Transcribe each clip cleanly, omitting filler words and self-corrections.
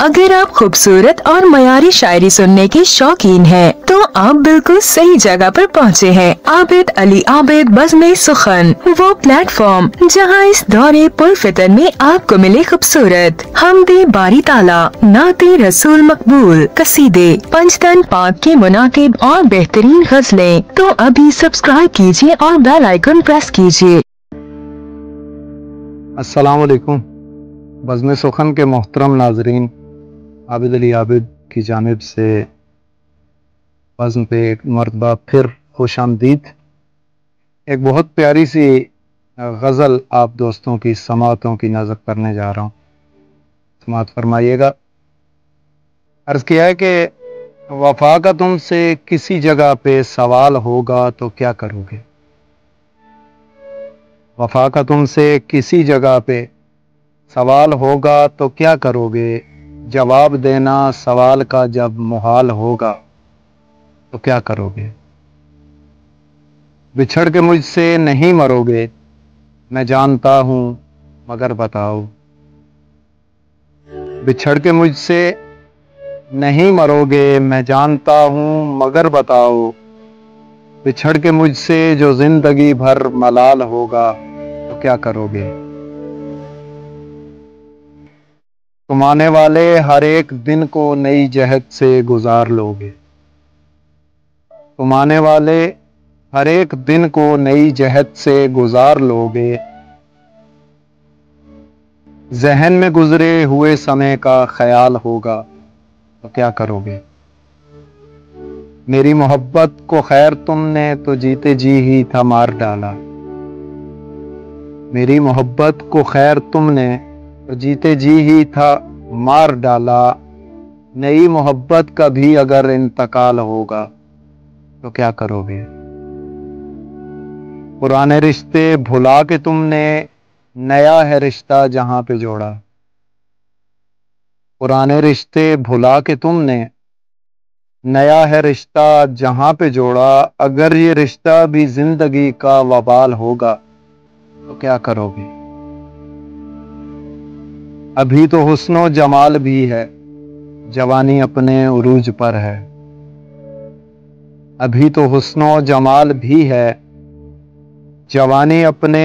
अगर आप खूबसूरत और मयारी शायरी सुनने के शौकीन हैं, तो आप बिल्कुल सही जगह पर पहुंचे हैं। आबिद अली आबिद बज़्म सुखन, वो प्लेटफॉर्म जहां इस दौरे पुरफितर में आपको मिले खूबसूरत हमदे बारी ताला, नाते रसूल मकबूल, कसीदे, पंचतन पाक के मुनाकिब और बेहतरीन गजलें। तो अभी सब्सक्राइब कीजिए और बेल आइकन प्रेस कीजिए। अस्सलाम वालेकुम। बज़्म सुखन के मोहतरम नाजरीन, आबिद अली आबिद की जानिब से बज़्म पे एक मरतबा फिर खुश आमदीद। एक बहुत प्यारी सी गज़ल आप दोस्तों की समातों की नज़र करने जा रहा हूँ, समात फरमाइएगा। अर्ज़ किया है कि वफ़ा का तुमसे किसी जगह पे सवाल होगा तो क्या करोगे। वफ़ा का तुमसे किसी जगह पे सवाल होगा तो क्या करोगे। जवाब देना सवाल का जब मुहाल होगा तो क्या करोगे। बिछड़ के मुझसे नहीं मरोगे, मैं जानता हूँ मगर बताओ। बिछड़ के मुझसे नहीं मरोगे, मैं जानता हूँ मगर बताओ। बिछड़ के मुझसे जो जिंदगी भर मलाल होगा तो क्या करोगे। तुम आने वाले हर एक दिन को नई जहद से गुजार लोगे। तुम आने वाले हर एक दिन को नई जहद से गुजार लोगे। जहन में गुजरे हुए समय का ख्याल होगा तो क्या करोगे। मेरी मोहब्बत को खैर तुमने तो जीते जी ही था मार डाला। मेरी मोहब्बत को खैर तुमने तो जीते जी ही था मार डाला। नई मोहब्बत का भी अगर इंतकाल होगा तो क्या करोगे। पुराने रिश्ते भुला के तुमने नया है रिश्ता जहां पे जोड़ा। पुराने रिश्ते भुला के तुमने नया है रिश्ता जहां पे जोड़ा। अगर ये रिश्ता भी जिंदगी का वबाल होगा तो क्या करोगे। अभी तो हुस्नो जमाल भी है, जवानी अपने उरूज पर है। अभी तो हुस्नो जमाल भी है, जवानी अपने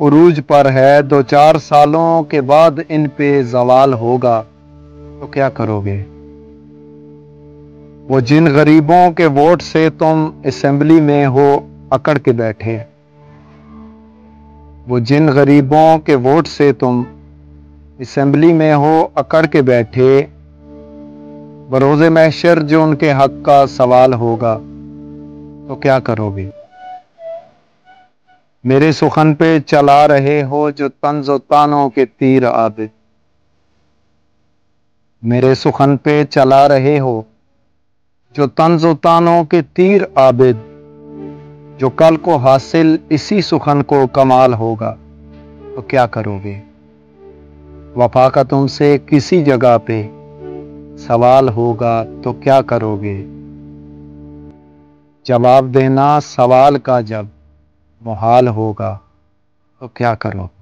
उरूज पर है। 2-4 सालों के बाद इन पे जवाल होगा तो क्या करोगे। वो जिन गरीबों के वोट से तुम असेंबली में हो अकड़ के बैठे। वो जिन गरीबों के वोट से तुम असेंबली में हो अकड़ के बैठे। बरोज़े महशर जो उनके हक का सवाल होगा तो क्या करोगे। मेरे सुखन पे चला रहे हो जो तंज़ व तानों के तीर आबिद। मेरे सुखन पे चला रहे हो जो तंज़ व तानों के तीर आबिद। जो कल को हासिल इसी सुखन को कमाल होगा तो क्या करोगे। वफा का तुमसे किसी जगह पे सवाल होगा तो क्या करोगे। जवाब देना सवाल का जब मुहाल होगा तो क्या करोगे।